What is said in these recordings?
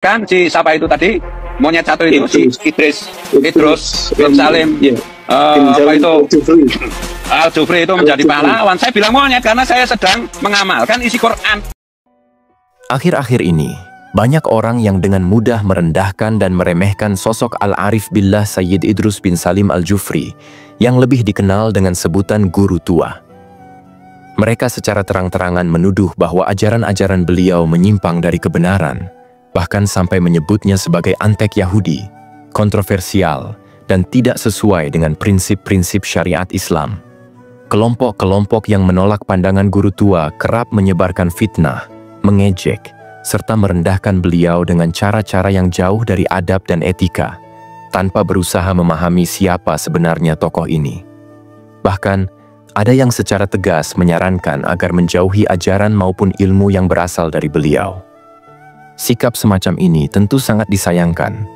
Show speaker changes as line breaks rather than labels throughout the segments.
Kan si siapa itu tadi monyet satu itu si Idrus bin Salim apa itu Al-Jufri itu menjadi pahlawan. Saya bilang monyet karena saya sedang mengamalkan isi Quran.
Akhir-akhir ini banyak orang yang dengan mudah merendahkan dan meremehkan sosok Al-Arif Billah Sayyid Idrus bin Salim Al-Jufri yang lebih dikenal dengan sebutan guru tua. Mereka secara terang-terangan menuduh bahwa ajaran-ajaran beliau menyimpang dari kebenaran, bahkan sampai menyebutnya sebagai antek Yahudi, kontroversial, dan tidak sesuai dengan prinsip-prinsip syariat Islam. Kelompok-kelompok yang menolak pandangan guru tua kerap menyebarkan fitnah, mengejek, serta merendahkan beliau dengan cara-cara yang jauh dari adab dan etika, tanpa berusaha memahami siapa sebenarnya tokoh ini. Bahkan, ada yang secara tegas menyarankan agar menjauhi ajaran maupun ilmu yang berasal dari beliau. Sikap semacam ini tentu sangat disayangkan,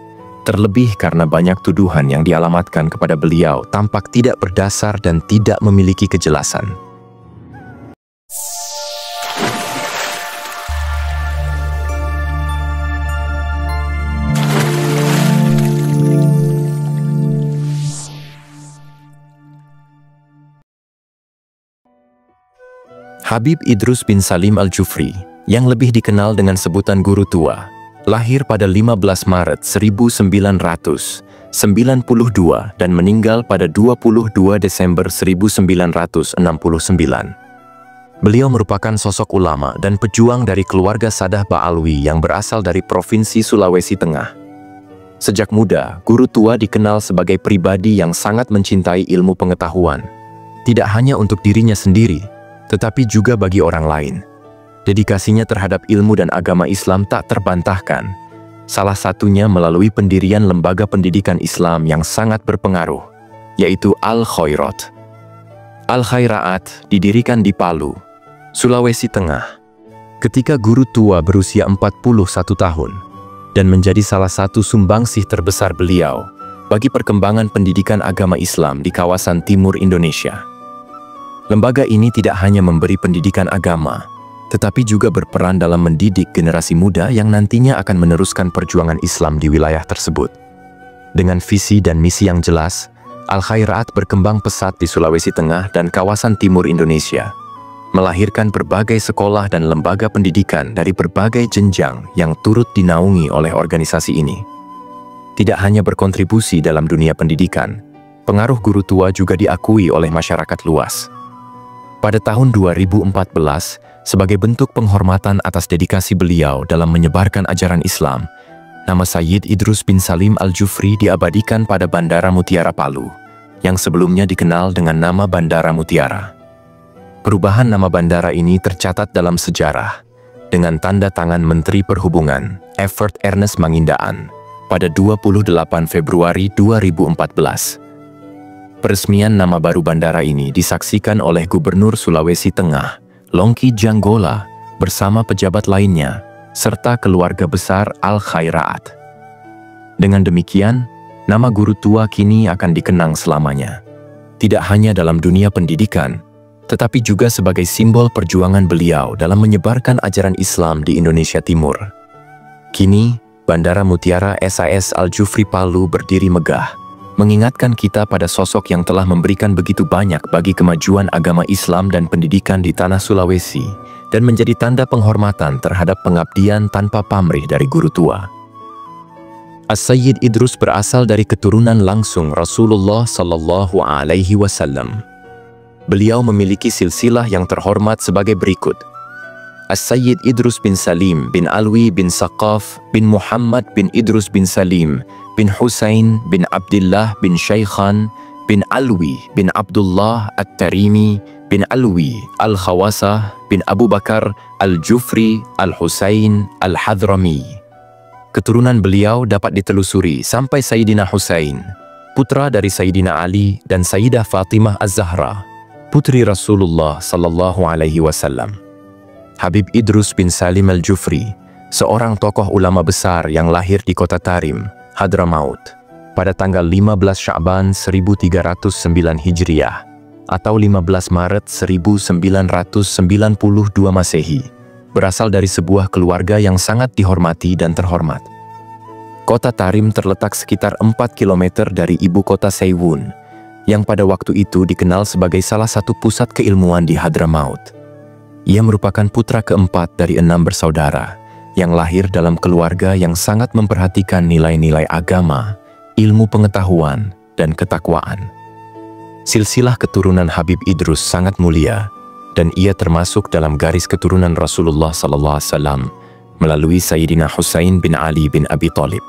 terlebih karena banyak tuduhan yang dialamatkan kepada beliau tampak tidak berdasar dan tidak memiliki kejelasan. Habib Idrus bin Salim Al-Jufri, yang lebih dikenal dengan sebutan guru tua, lahir pada 15 Maret 1992 dan meninggal pada 22 Desember 1969. Beliau merupakan sosok ulama dan pejuang dari keluarga Sadah Ba'alwi yang berasal dari Provinsi Sulawesi Tengah. Sejak muda, guru tua dikenal sebagai pribadi yang sangat mencintai ilmu pengetahuan, tidak hanya untuk dirinya sendiri, tetapi juga bagi orang lain. Dedikasinya terhadap ilmu dan agama Islam tak terbantahkan, salah satunya melalui pendirian lembaga pendidikan Islam yang sangat berpengaruh, yaitu Al-Khairat. Al-Khairaat didirikan di Palu, Sulawesi Tengah, ketika guru tua berusia 41 tahun, dan menjadi salah satu sumbangsih terbesar beliau bagi perkembangan pendidikan agama Islam di kawasan timur Indonesia. Lembaga ini tidak hanya memberi pendidikan agama, tetapi juga berperan dalam mendidik generasi muda yang nantinya akan meneruskan perjuangan Islam di wilayah tersebut. Dengan visi dan misi yang jelas, Al-Khairat berkembang pesat di Sulawesi Tengah dan kawasan timur Indonesia, melahirkan berbagai sekolah dan lembaga pendidikan dari berbagai jenjang yang turut dinaungi oleh organisasi ini. Tidak hanya berkontribusi dalam dunia pendidikan, pengaruh guru tua juga diakui oleh masyarakat luas. Pada tahun 2014, sebagai bentuk penghormatan atas dedikasi beliau dalam menyebarkan ajaran Islam, nama Sayyid Idrus bin Salim Al-Jufri diabadikan pada Bandara Mutiara Palu, yang sebelumnya dikenal dengan nama Bandara Mutiara. Perubahan nama bandara ini tercatat dalam sejarah, dengan tanda tangan Menteri Perhubungan, Evert Ernest Mangindaan, pada 28 Februari 2014. Peresmian nama baru bandara ini disaksikan oleh Gubernur Sulawesi Tengah, Longki Janggola, bersama pejabat lainnya, serta keluarga besar Al-Khairat. Dengan demikian, nama guru tua kini akan dikenang selamanya. Tidak hanya dalam dunia pendidikan, tetapi juga sebagai simbol perjuangan beliau dalam menyebarkan ajaran Islam di Indonesia Timur. Kini, Bandara Mutiara SAS Al-Jufri Palu berdiri megah, mengingatkan kita pada sosok yang telah memberikan begitu banyak bagi kemajuan agama Islam dan pendidikan di tanah Sulawesi, dan menjadi tanda penghormatan terhadap pengabdian tanpa pamrih dari guru tua. As-Sayyid Idrus berasal dari keturunan langsung Rasulullah Sallallahu Alaihi Wasallam. Beliau memiliki silsilah yang terhormat sebagai berikut. As-Sayyid Idrus bin Salim bin Alwi bin Saqaf bin Muhammad bin Idrus bin Salim bin Husain bin Abdullah bin Shaykhan bin Alwi bin Abdullah At-Tarimi bin Alwi Al-Khawasah bin Abu Bakar Al-Jufri Al-Husain Al-Hadrami. Keturunan beliau dapat ditelusuri sampai Sayyidina Husain, putra dari Sayyidina Ali dan Sayyidah Fatimah Az-Zahra, putri Rasulullah Sallallahu Alaihi Wasallam. Habib Idrus bin Salim Al-Jufri, seorang tokoh ulama besar yang lahir di kota Tarim, Hadramaut, pada tanggal 15 Sya'ban 1309 Hijriah, atau 15 Maret 1992 Masehi, berasal dari sebuah keluarga yang sangat dihormati dan terhormat. Kota Tarim terletak sekitar 4 km dari ibu kota Seiwun, yang pada waktu itu dikenal sebagai salah satu pusat keilmuan di Hadramaut. Ia merupakan putra keempat dari 6 bersaudara, yang lahir dalam keluarga yang sangat memperhatikan nilai-nilai agama, ilmu pengetahuan, dan ketakwaan. Silsilah keturunan Habib Idrus sangat mulia, dan ia termasuk dalam garis keturunan Rasulullah SAW melalui Sayyidina Husain bin Ali bin Abi Thalib.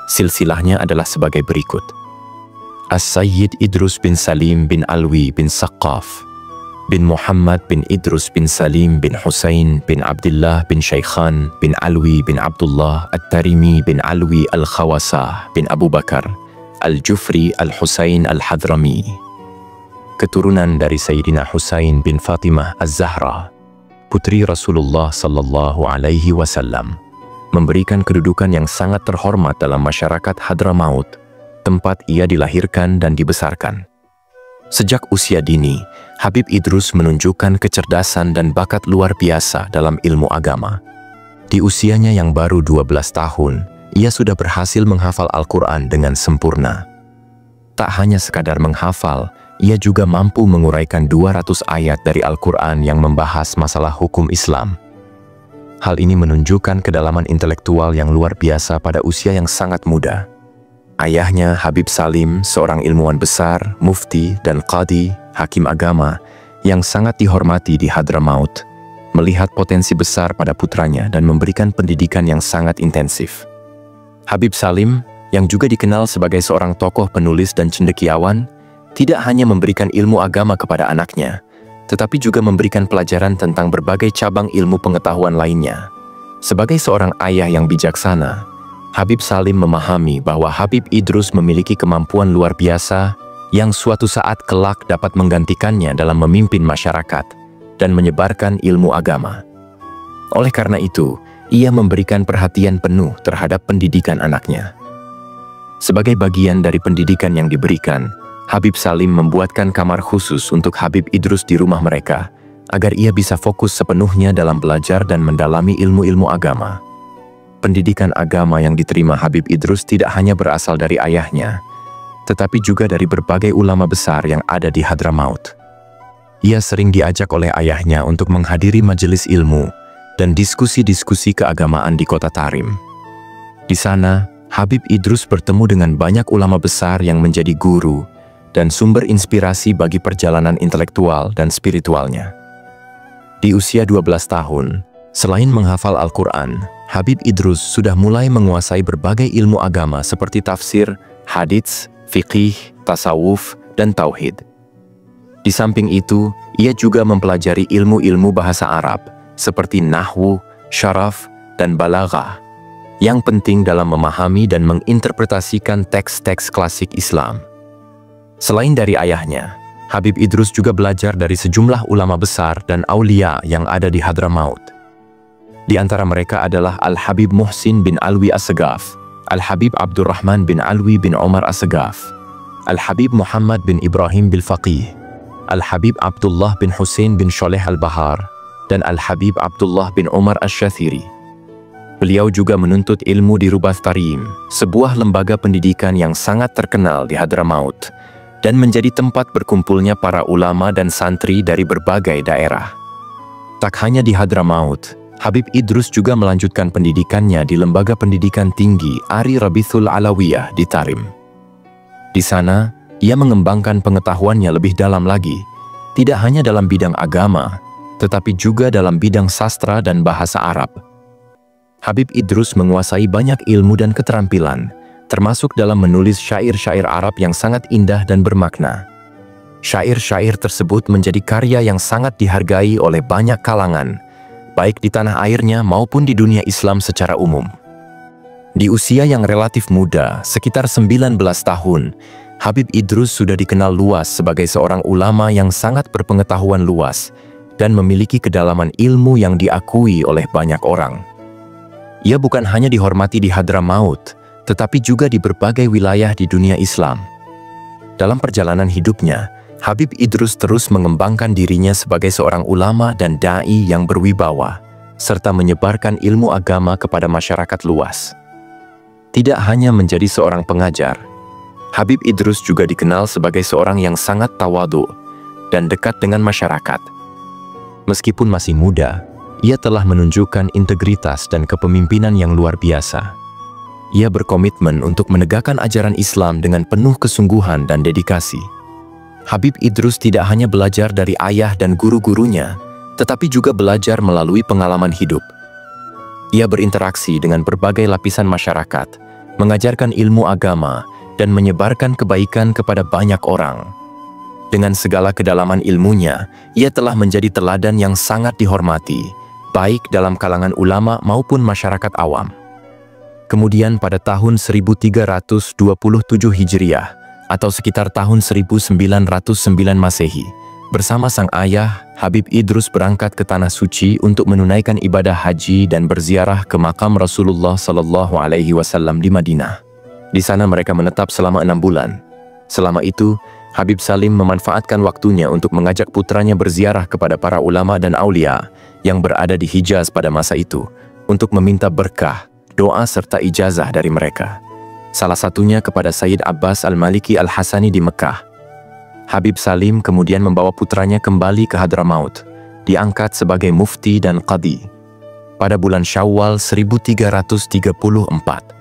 Silsilahnya adalah sebagai berikut. As-Sayyid Idrus bin Salim bin Alwi bin Saqqaf, bin Muhammad bin Idrus bin Salim bin Husain bin Abdullah bin Shaykhan bin Alwi bin Abdullah At-Tarimi bin Alwi Al-Khawasah bin Abu Bakar Al-Jufri Al-Husain Al-Hadrami. Keturunan dari Sayyidina Husain bin Fatimah Az-Zahra, putri Rasulullah sallallahu alaihi wasallam, memberikan kedudukan yang sangat terhormat dalam masyarakat Hadramaut, tempat ia dilahirkan dan dibesarkan. Sejak usia dini, Habib Idrus menunjukkan kecerdasan dan bakat luar biasa dalam ilmu agama. Di usianya yang baru 12 tahun, ia sudah berhasil menghafal Al-Quran dengan sempurna. Tak hanya sekadar menghafal, ia juga mampu menguraikan 200 ayat dari Al-Quran yang membahas masalah hukum Islam. Hal ini menunjukkan kedalaman intelektual yang luar biasa pada usia yang sangat muda. Ayahnya, Habib Salim, seorang ilmuwan besar, mufti, dan qadi, hakim agama, yang sangat dihormati di Hadramaut, melihat potensi besar pada putranya dan memberikan pendidikan yang sangat intensif. Habib Salim, yang juga dikenal sebagai seorang tokoh penulis dan cendekiawan, tidak hanya memberikan ilmu agama kepada anaknya, tetapi juga memberikan pelajaran tentang berbagai cabang ilmu pengetahuan lainnya. Sebagai seorang ayah yang bijaksana, Habib Salim memahami bahwa Habib Idrus memiliki kemampuan luar biasa yang suatu saat kelak dapat menggantikannya dalam memimpin masyarakat dan menyebarkan ilmu agama. Oleh karena itu, ia memberikan perhatian penuh terhadap pendidikan anaknya. Sebagai bagian dari pendidikan yang diberikan, Habib Salim membuatkan kamar khusus untuk Habib Idrus di rumah mereka, agar ia bisa fokus sepenuhnya dalam belajar dan mendalami ilmu-ilmu agama. Pendidikan agama yang diterima Habib Idrus tidak hanya berasal dari ayahnya, tetapi juga dari berbagai ulama besar yang ada di Hadramaut. Ia sering diajak oleh ayahnya untuk menghadiri majelis ilmu dan diskusi-diskusi keagamaan di kota Tarim. Di sana, Habib Idrus bertemu dengan banyak ulama besar yang menjadi guru dan sumber inspirasi bagi perjalanan intelektual dan spiritualnya. Di usia 12 tahun, selain menghafal Al-Quran, Habib Idrus sudah mulai menguasai berbagai ilmu agama seperti tafsir, hadits, fiqih, tasawuf, dan tauhid. Di samping itu, ia juga mempelajari ilmu-ilmu bahasa Arab seperti nahwu, syaraf, dan balaghah, yang penting dalam memahami dan menginterpretasikan teks-teks klasik Islam. Selain dari ayahnya, Habib Idrus juga belajar dari sejumlah ulama besar dan aulia yang ada di Hadramaut. Di antara mereka adalah Al-Habib Muhsin bin Alwi As-Segaf, Al-Habib Abdurrahman bin Alwi bin Omar As-Segaf, Al-Habib Muhammad bin Ibrahim Bil-Faqih, Al-Habib Abdullah bin Hussein bin Sholeh Al-Bahar, dan Al-Habib Abdullah bin Omar Asy-Syathiri. Beliau juga menuntut ilmu di Rubath Tarim, sebuah lembaga pendidikan yang sangat terkenal di Hadramaut, dan menjadi tempat berkumpulnya para ulama dan santri dari berbagai daerah. Tak hanya di Hadramaut, Habib Idrus juga melanjutkan pendidikannya di Lembaga Pendidikan Tinggi Ari Rabithul Alawiyah di Tarim. Di sana, ia mengembangkan pengetahuannya lebih dalam lagi, tidak hanya dalam bidang agama, tetapi juga dalam bidang sastra dan bahasa Arab. Habib Idrus menguasai banyak ilmu dan keterampilan, termasuk dalam menulis syair-syair Arab yang sangat indah dan bermakna. Syair-syair tersebut menjadi karya yang sangat dihargai oleh banyak kalangan, baik di tanah airnya maupun di dunia Islam secara umum. Di usia yang relatif muda, sekitar 19 tahun, Habib Idrus sudah dikenal luas sebagai seorang ulama yang sangat berpengetahuan luas dan memiliki kedalaman ilmu yang diakui oleh banyak orang. Ia bukan hanya dihormati di Hadramaut, tetapi juga di berbagai wilayah di dunia Islam. Dalam perjalanan hidupnya, Habib Idrus terus mengembangkan dirinya sebagai seorang ulama dan da'i yang berwibawa, serta menyebarkan ilmu agama kepada masyarakat luas. Tidak hanya menjadi seorang pengajar, Habib Idrus juga dikenal sebagai seorang yang sangat tawadhu dan dekat dengan masyarakat. Meskipun masih muda, ia telah menunjukkan integritas dan kepemimpinan yang luar biasa. Ia berkomitmen untuk menegakkan ajaran Islam dengan penuh kesungguhan dan dedikasi. Habib Idrus tidak hanya belajar dari ayah dan guru-gurunya, tetapi juga belajar melalui pengalaman hidup. Ia berinteraksi dengan berbagai lapisan masyarakat, mengajarkan ilmu agama, dan menyebarkan kebaikan kepada banyak orang. Dengan segala kedalaman ilmunya, ia telah menjadi teladan yang sangat dihormati, baik dalam kalangan ulama maupun masyarakat awam. Kemudian pada tahun 1327 Hijriah, atau sekitar tahun 1909 Masehi, bersama sang ayah, Habib Idrus berangkat ke Tanah Suci untuk menunaikan ibadah haji dan berziarah ke makam Rasulullah SAW di Madinah. Di sana mereka menetap selama 6 bulan. Selama itu, Habib Salim memanfaatkan waktunya untuk mengajak putranya berziarah kepada para ulama dan aulia yang berada di Hijaz pada masa itu, untuk meminta berkah, doa serta ijazah dari mereka. Salah satunya kepada Sayyid Abbas Al-Maliki Al-Hasani di Mekah. Habib Salim kemudian membawa putranya kembali ke Hadramaut, diangkat sebagai mufti dan qadhi. Pada bulan Syawal 1334,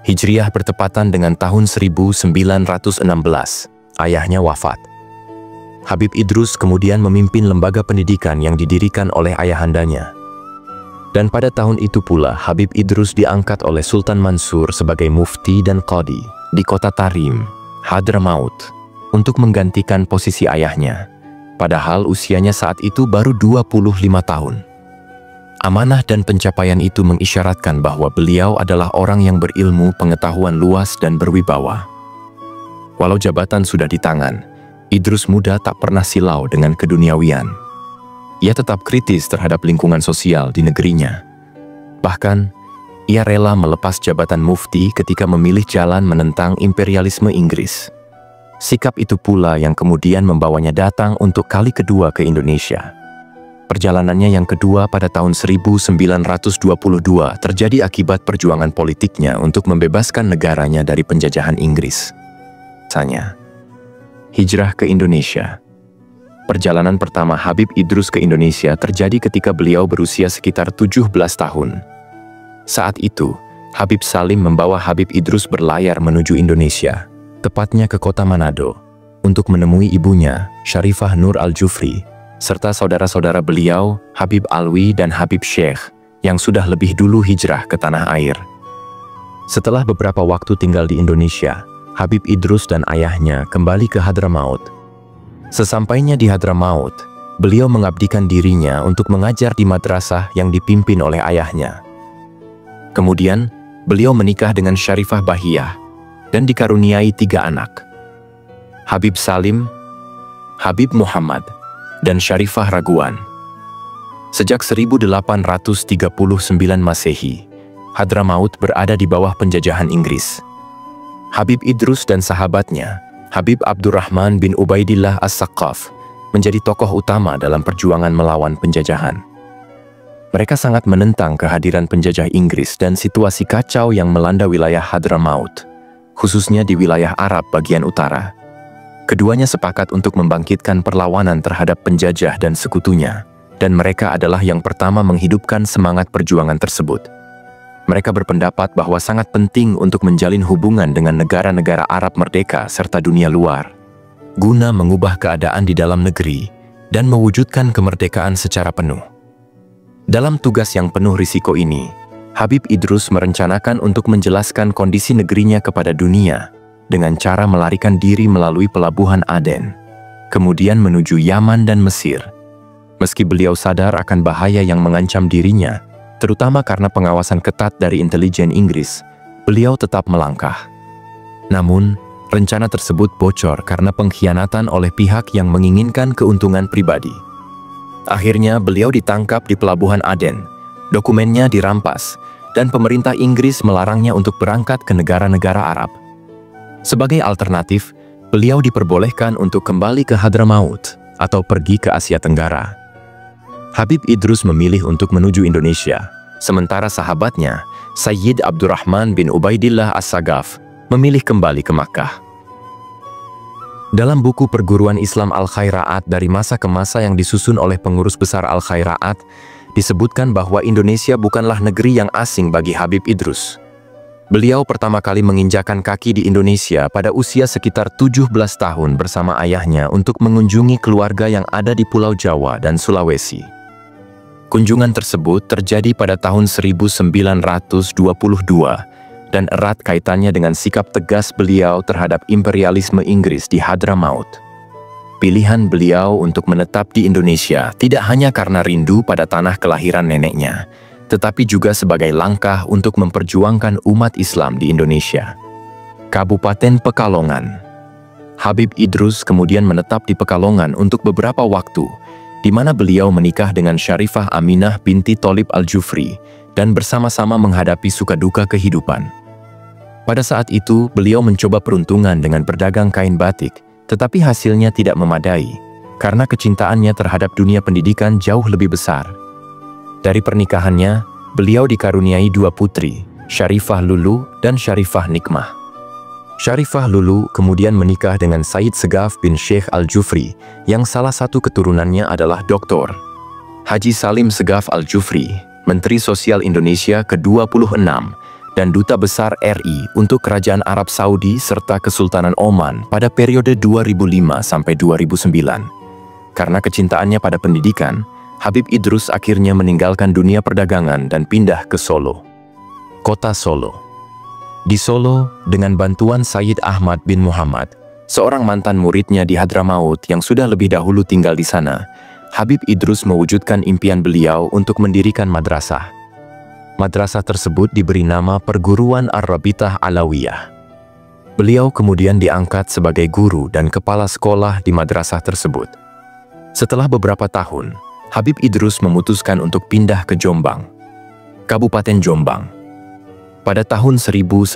Hijriah bertepatan dengan tahun 1916, ayahnya wafat. Habib Idrus kemudian memimpin lembaga pendidikan yang didirikan oleh ayahandanya. Dan pada tahun itu pula Habib Idrus diangkat oleh Sultan Mansur sebagai mufti dan qadhi di kota Tarim, Hadramaut, untuk menggantikan posisi ayahnya, padahal usianya saat itu baru 25 tahun. Amanah dan pencapaian itu mengisyaratkan bahwa beliau adalah orang yang berilmu, pengetahuan luas, dan berwibawa. Walau jabatan sudah di tangan, Idrus muda tak pernah silau dengan keduniawian. Ia tetap kritis terhadap lingkungan sosial di negerinya. Bahkan, ia rela melepas jabatan mufti ketika memilih jalan menentang imperialisme Inggris. Sikap itu pula yang kemudian membawanya datang untuk kali kedua ke Indonesia. Perjalanannya yang kedua pada tahun 1922 terjadi akibat perjuangan politiknya untuk membebaskan negaranya dari penjajahan Inggris. Misalnya, hijrah ke Indonesia. Perjalanan pertama Habib Idrus ke Indonesia terjadi ketika beliau berusia sekitar 17 tahun. Saat itu, Habib Salim membawa Habib Idrus berlayar menuju Indonesia, tepatnya ke kota Manado, untuk menemui ibunya, Syarifah Nur Al-Jufri, serta saudara-saudara beliau, Habib Alwi dan Habib Syekh, yang sudah lebih dulu hijrah ke tanah air. Setelah beberapa waktu tinggal di Indonesia, Habib Idrus dan ayahnya kembali ke Hadramaut. Sesampainya di Hadramaut, beliau mengabdikan dirinya untuk mengajar di madrasah yang dipimpin oleh ayahnya. Kemudian, beliau menikah dengan Syarifah Bahiyah, dan dikaruniai 3 anak, Habib Salim, Habib Muhammad, dan Syarifah Raguan. Sejak 1839 Masehi, Hadramaut berada di bawah penjajahan Inggris. Habib Idrus dan sahabatnya, Habib Abdurrahman bin Ubaidillah As-Saqqaf, menjadi tokoh utama dalam perjuangan melawan penjajahan. Mereka sangat menentang kehadiran penjajah Inggris dan situasi kacau yang melanda wilayah Hadramaut, khususnya di wilayah Arab bagian utara. Keduanya sepakat untuk membangkitkan perlawanan terhadap penjajah dan sekutunya, dan mereka adalah yang pertama menghidupkan semangat perjuangan tersebut. Mereka berpendapat bahwa sangat penting untuk menjalin hubungan dengan negara-negara Arab merdeka serta dunia luar, guna mengubah keadaan di dalam negeri dan mewujudkan kemerdekaan secara penuh. Dalam tugas yang penuh risiko ini, Habib Idrus merencanakan untuk menjelaskan kondisi negerinya kepada dunia dengan cara melarikan diri melalui pelabuhan Aden, kemudian menuju Yaman dan Mesir. Meski beliau sadar akan bahaya yang mengancam dirinya, terutama karena pengawasan ketat dari intelijen Inggris, beliau tetap melangkah. Namun, rencana tersebut bocor karena pengkhianatan oleh pihak yang menginginkan keuntungan pribadi. Akhirnya beliau ditangkap di pelabuhan Aden, dokumennya dirampas, dan pemerintah Inggris melarangnya untuk berangkat ke negara-negara Arab. Sebagai alternatif, beliau diperbolehkan untuk kembali ke Hadramaut atau pergi ke Asia Tenggara. Habib Idrus memilih untuk menuju Indonesia, sementara sahabatnya, Sayyid Abdurrahman bin Ubaidillah As-Sagaf, memilih kembali ke Makkah. Dalam buku Perguruan Islam Al-Khaira'at dari masa ke masa yang disusun oleh pengurus besar Al-Khaira'at, disebutkan bahwa Indonesia bukanlah negeri yang asing bagi Habib Idrus. Beliau pertama kali menginjakan kaki di Indonesia pada usia sekitar 17 tahun bersama ayahnya untuk mengunjungi keluarga yang ada di Pulau Jawa dan Sulawesi. Kunjungan tersebut terjadi pada tahun 1922 dan erat kaitannya dengan sikap tegas beliau terhadap imperialisme Inggris di Hadramaut. Pilihan beliau untuk menetap di Indonesia tidak hanya karena rindu pada tanah kelahiran neneknya, tetapi juga sebagai langkah untuk memperjuangkan umat Islam di Indonesia. Kabupaten Pekalongan. Habib Idrus kemudian menetap di Pekalongan untuk beberapa waktu, di mana beliau menikah dengan Syarifah Aminah binti Tholib Al-Jufri dan bersama-sama menghadapi suka duka kehidupan. Pada saat itu, beliau mencoba peruntungan dengan berdagang kain batik, tetapi hasilnya tidak memadai, karena kecintaannya terhadap dunia pendidikan jauh lebih besar. Dari pernikahannya, beliau dikaruniai 2 putri, Syarifah Lulu dan Syarifah Nikmah. Syarifah Lulu kemudian menikah dengan Said Segaf bin Sheikh Al-Jufri, yang salah satu keturunannya adalah Dr. Haji Salim Segaf Al-Jufri, Menteri Sosial Indonesia ke-26, dan Duta Besar RI untuk Kerajaan Arab Saudi serta Kesultanan Oman pada periode 2005 sampai 2009. Karena kecintaannya pada pendidikan, Habib Idrus akhirnya meninggalkan dunia perdagangan dan pindah ke Solo. Kota Solo. Di Solo, dengan bantuan Sayyid Ahmad bin Muhammad, seorang mantan muridnya di Hadramaut yang sudah lebih dahulu tinggal di sana, Habib Idrus mewujudkan impian beliau untuk mendirikan madrasah. Madrasah tersebut diberi nama Perguruan Ar-Rabitah Alawiyah. Beliau kemudian diangkat sebagai guru dan kepala sekolah di madrasah tersebut. Setelah beberapa tahun, Habib Idrus memutuskan untuk pindah ke Jombang, Kabupaten Jombang. Pada tahun 1926,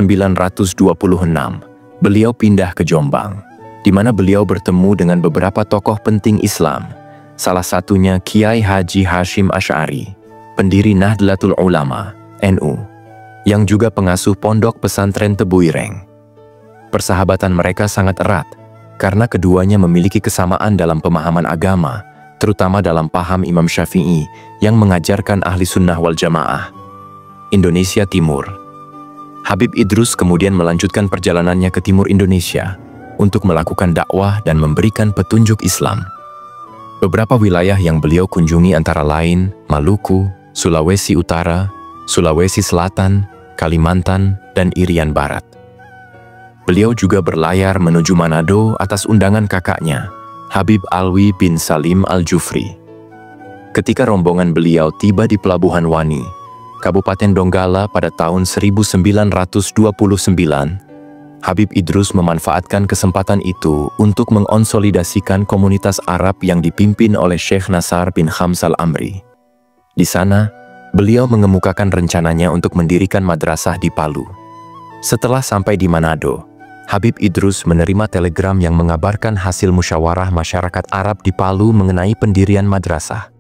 beliau pindah ke Jombang, di mana beliau bertemu dengan beberapa tokoh penting Islam, salah satunya Kiai Haji Hashim Asy'ari, pendiri Nahdlatul Ulama, NU, yang juga pengasuh pondok pesantren Tebuireng. Persahabatan mereka sangat erat, karena keduanya memiliki kesamaan dalam pemahaman agama, terutama dalam paham Imam Syafi'i yang mengajarkan ahli sunnah wal jamaah. Indonesia Timur. Habib Idrus kemudian melanjutkan perjalanannya ke timur Indonesia untuk melakukan dakwah dan memberikan petunjuk Islam. Beberapa wilayah yang beliau kunjungi antara lain Maluku, Sulawesi Utara, Sulawesi Selatan, Kalimantan, dan Irian Barat. Beliau juga berlayar menuju Manado atas undangan kakaknya, Habib Alwi bin Salim Al-Jufri. Ketika rombongan beliau tiba di Pelabuhan Wani, Kabupaten Donggala pada tahun 1929, Habib Idrus memanfaatkan kesempatan itu untuk mengonsolidasikan komunitas Arab yang dipimpin oleh Syekh Nasar bin Khamsal Amri. Di sana, beliau mengemukakan rencananya untuk mendirikan madrasah di Palu. Setelah sampai di Manado, Habib Idrus menerima telegram yang mengabarkan hasil musyawarah masyarakat Arab di Palu mengenai pendirian madrasah.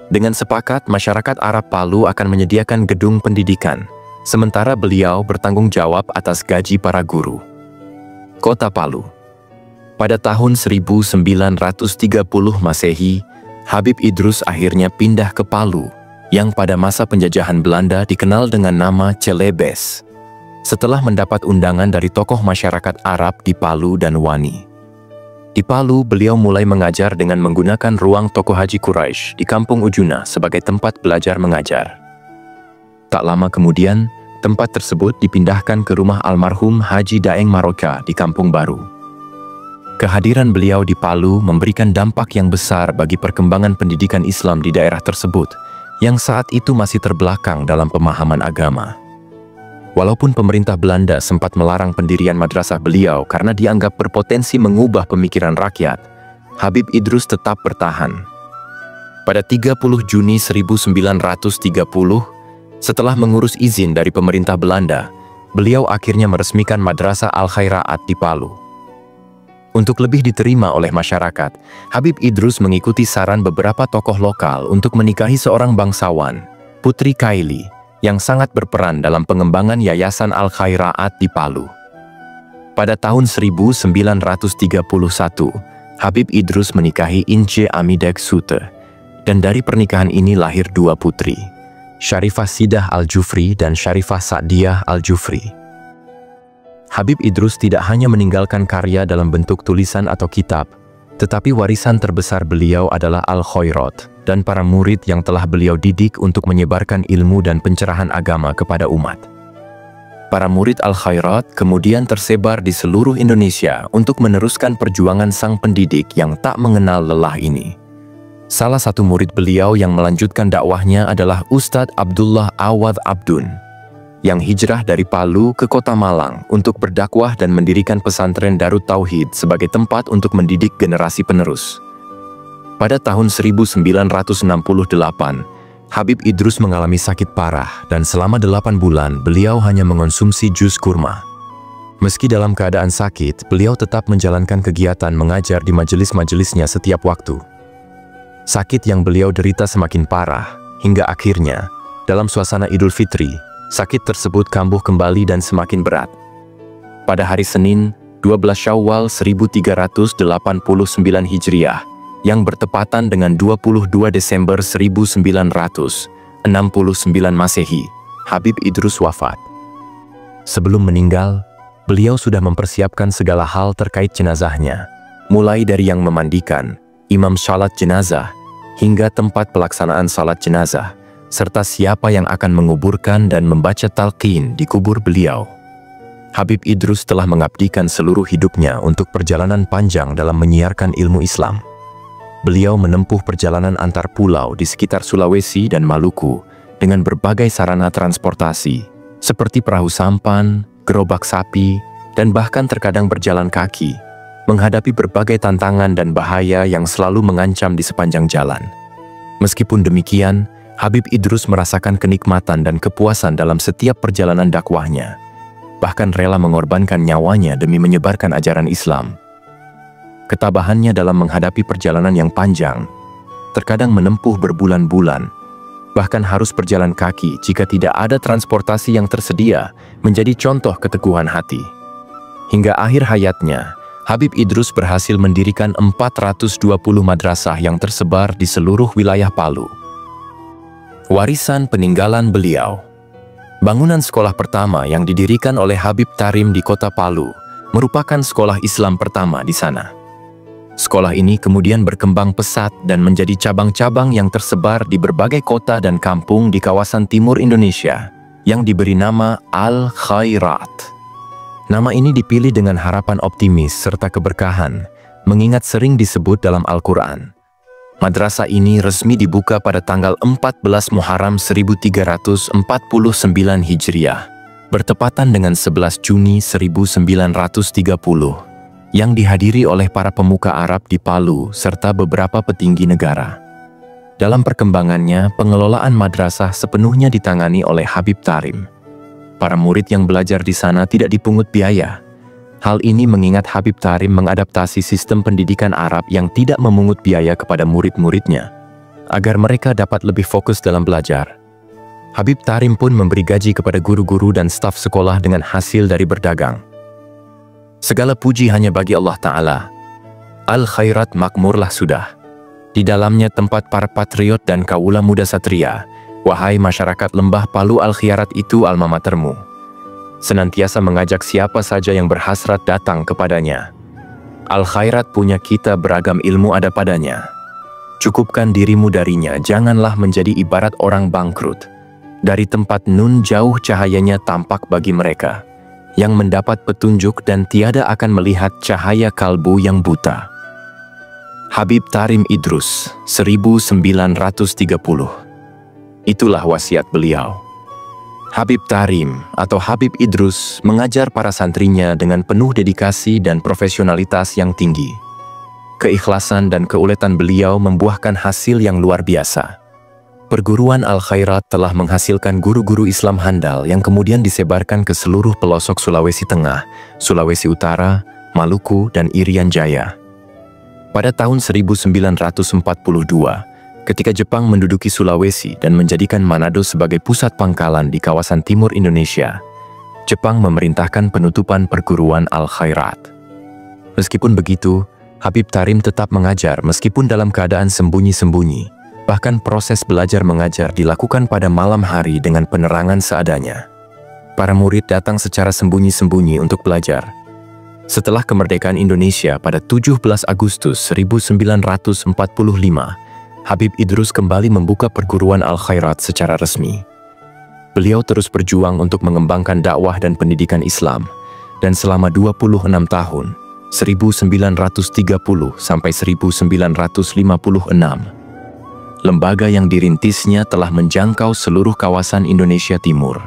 Dengan sepakat, masyarakat Arab Palu akan menyediakan gedung pendidikan, sementara beliau bertanggung jawab atas gaji para guru. Kota Palu. Pada tahun 1930 Masehi, Habib Idrus akhirnya pindah ke Palu, yang pada masa penjajahan Belanda dikenal dengan nama Celebes, setelah mendapat undangan dari tokoh masyarakat Arab di Palu dan Wani. Di Palu, beliau mulai mengajar dengan menggunakan ruang Toko Haji Quraisy di Kampung Ujuna sebagai tempat belajar mengajar. Tak lama kemudian, tempat tersebut dipindahkan ke rumah almarhum Haji Daeng Maroka di Kampung Baru. Kehadiran beliau di Palu memberikan dampak yang besar bagi perkembangan pendidikan Islam di daerah tersebut, yang saat itu masih terbelakang dalam pemahaman agama. Walaupun pemerintah Belanda sempat melarang pendirian madrasah beliau karena dianggap berpotensi mengubah pemikiran rakyat, Habib Idrus tetap bertahan. Pada 30 Juni 1930, setelah mengurus izin dari pemerintah Belanda, beliau akhirnya meresmikan Madrasah Al-Khaira'at di Palu. Untuk lebih diterima oleh masyarakat, Habib Idrus mengikuti saran beberapa tokoh lokal untuk menikahi seorang bangsawan, Putri Kaili, yang sangat berperan dalam pengembangan Yayasan Al-Khairat di Palu. Pada tahun 1931, Habib Idrus menikahi Ince Amidek Sute, dan dari pernikahan ini lahir dua putri, Syarifah Sidah Al-Jufri dan Syarifah Sa'diyah Al-Jufri. Habib Idrus tidak hanya meninggalkan karya dalam bentuk tulisan atau kitab, tetapi warisan terbesar beliau adalah Al-Khairat dan para murid yang telah beliau didik untuk menyebarkan ilmu dan pencerahan agama kepada umat. Para murid Al-Khairat kemudian tersebar di seluruh Indonesia untuk meneruskan perjuangan sang pendidik yang tak mengenal lelah ini. Salah satu murid beliau yang melanjutkan dakwahnya adalah Ustadz Abdullah Awad Abdun, yang hijrah dari Palu ke kota Malang untuk berdakwah dan mendirikan pesantren Darut Tauhid sebagai tempat untuk mendidik generasi penerus. Pada tahun 1968, Habib Idrus mengalami sakit parah dan selama 8 bulan beliau hanya mengonsumsi jus kurma. Meski dalam keadaan sakit, beliau tetap menjalankan kegiatan mengajar di majelis-majelisnya setiap waktu. Sakit yang beliau derita semakin parah, hingga akhirnya, dalam suasana Idul Fitri, sakit tersebut kambuh kembali dan semakin berat. Pada hari Senin, 12 Syawal 1389 Hijriah, yang bertepatan dengan 22 Desember 1969 Masehi, Habib Idrus wafat. Sebelum meninggal, beliau sudah mempersiapkan segala hal terkait jenazahnya, mulai dari yang memandikan, imam salat jenazah, hingga tempat pelaksanaan salat jenazah, serta siapa yang akan menguburkan dan membaca talqin di kubur beliau. Habib Idrus telah mengabdikan seluruh hidupnya untuk perjalanan panjang dalam menyiarkan ilmu Islam. Beliau menempuh perjalanan antar pulau di sekitar Sulawesi dan Maluku dengan berbagai sarana transportasi, seperti perahu sampan, gerobak sapi, dan bahkan terkadang berjalan kaki, menghadapi berbagai tantangan dan bahaya yang selalu mengancam di sepanjang jalan. Meskipun demikian, Habib Idrus merasakan kenikmatan dan kepuasan dalam setiap perjalanan dakwahnya, bahkan rela mengorbankan nyawanya demi menyebarkan ajaran Islam. Ketabahannya dalam menghadapi perjalanan yang panjang, terkadang menempuh berbulan-bulan, bahkan harus berjalan kaki jika tidak ada transportasi yang tersedia, menjadi contoh keteguhan hati. Hingga akhir hayatnya, Habib Idrus berhasil mendirikan 420 madrasah yang tersebar di seluruh wilayah Palu. Warisan peninggalan beliau. Bangunan sekolah pertama yang didirikan oleh Habib Tarim di kota Palu merupakan sekolah Islam pertama di sana. Sekolah ini kemudian berkembang pesat dan menjadi cabang-cabang yang tersebar di berbagai kota dan kampung di kawasan timur Indonesia, yang diberi nama Al-Khairat. Nama ini dipilih dengan harapan optimis serta keberkahan, mengingat sering disebut dalam Al-Quran. Madrasah ini resmi dibuka pada tanggal 14 Muharram 1349 Hijriah, bertepatan dengan 11 Juni 1930. Yang dihadiri oleh para pemuka Arab di Palu serta beberapa petinggi negara. Dalam perkembangannya, pengelolaan madrasah sepenuhnya ditangani oleh Habib Tarim. Para murid yang belajar di sana tidak dipungut biaya. Hal ini mengingat Habib Tarim mengadaptasi sistem pendidikan Arab yang tidak memungut biaya kepada murid-muridnya, agar mereka dapat lebih fokus dalam belajar. Habib Tarim pun memberi gaji kepada guru-guru dan staf sekolah dengan hasil dari berdagang. Segala puji hanya bagi Allah Ta'ala. Al-Khairat makmurlah sudah. Di dalamnya tempat para patriot dan kaula muda satria. Wahai masyarakat lembah Palu, Al-Khairat itu alma matermu. Senantiasa mengajak siapa saja yang berhasrat datang kepadanya. Al-Khairat punya kita beragam ilmu ada padanya. Cukupkan dirimu darinya, janganlah menjadi ibarat orang bangkrut. Dari tempat nun jauh cahayanya tampak bagi mereka yang mendapat petunjuk dan tiada akan melihat cahaya kalbu yang buta. Habib Tarim Idrus, 1930. Itulah wasiat beliau. Habib Tarim atau Habib Idrus mengajar para santrinya dengan penuh dedikasi dan profesionalitas yang tinggi. Keikhlasan dan keuletan beliau membuahkan hasil yang luar biasa. Perguruan Al-Khairat telah menghasilkan guru-guru Islam handal yang kemudian disebarkan ke seluruh pelosok Sulawesi Tengah, Sulawesi Utara, Maluku, dan Irian Jaya. Pada tahun 1942, Ketika Jepang menduduki Sulawesi dan menjadikan Manado sebagai pusat pangkalan di kawasan timur Indonesia, Jepang memerintahkan penutupan perguruan Al-Khairat. Meskipun begitu, Habib Tarim tetap mengajar meskipun dalam keadaan sembunyi-sembunyi. Bahkan proses belajar mengajar dilakukan pada malam hari dengan penerangan seadanya. Para murid datang secara sembunyi-sembunyi untuk belajar. Setelah kemerdekaan Indonesia pada 17 Agustus 1945, Habib Idrus kembali membuka perguruan Al-Khairat secara resmi. Beliau terus berjuang untuk mengembangkan dakwah dan pendidikan Islam, dan selama 26 tahun, 1930 sampai 1956, lembaga yang dirintisnya telah menjangkau seluruh kawasan Indonesia Timur.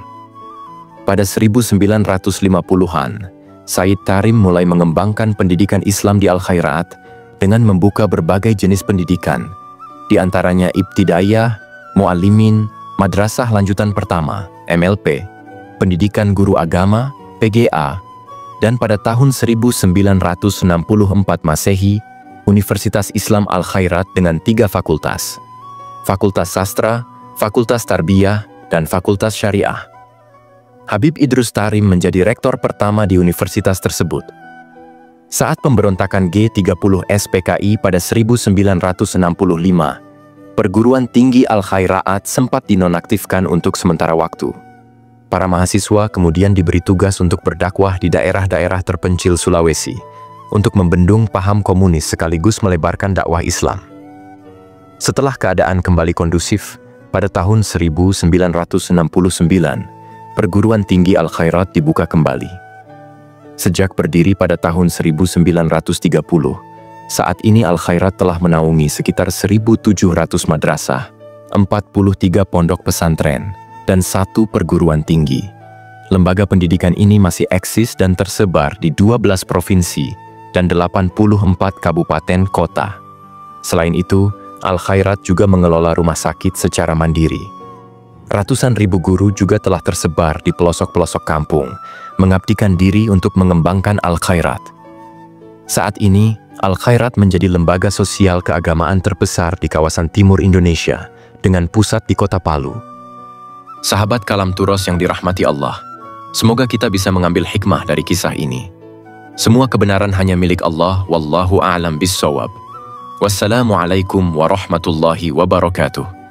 Pada 1950-an, Said Tarim mulai mengembangkan pendidikan Islam di Al-Khairat dengan membuka berbagai jenis pendidikan, di antaranya Ibtidaiyah, Mu'allimin, Madrasah Lanjutan Pertama, MLP, Pendidikan Guru Agama, PGA, dan pada tahun 1964 Masehi, Universitas Islam Al-Khairat dengan 3 fakultas, Fakultas Sastra, Fakultas Tarbiyah, dan Fakultas Syariah. Habib Idrus Tarim menjadi rektor pertama di universitas tersebut. Saat pemberontakan G30 SPKI pada 1965, perguruan tinggi Al-Khairat sempat dinonaktifkan untuk sementara waktu. Para mahasiswa kemudian diberi tugas untuk berdakwah di daerah-daerah terpencil Sulawesi, untuk membendung paham komunis sekaligus melebarkan dakwah Islam. Setelah keadaan kembali kondusif, pada tahun 1969, perguruan tinggi Al-Khairat dibuka kembali. Sejak berdiri pada tahun 1930, saat ini Al-Khairat telah menaungi sekitar 1.700 madrasah, 43 pondok pesantren, dan 1 perguruan tinggi. Lembaga pendidikan ini masih eksis dan tersebar di 12 provinsi dan 84 kabupaten kota. Selain itu, Al-Khairat juga mengelola rumah sakit secara mandiri. Ratusan ribu guru juga telah tersebar di pelosok-pelosok kampung, mengabdikan diri untuk mengembangkan Al-Khairat. Saat ini, Al-Khairat menjadi lembaga sosial keagamaan terbesar di kawasan timur Indonesia, dengan pusat di Kota Palu. Sahabat Kalam Turos yang dirahmati Allah, semoga kita bisa mengambil hikmah dari kisah ini. Semua kebenaran hanya milik Allah, wallahu a'lam bis-shawab. Wassalamualaikum warahmatullahi wabarakatuh.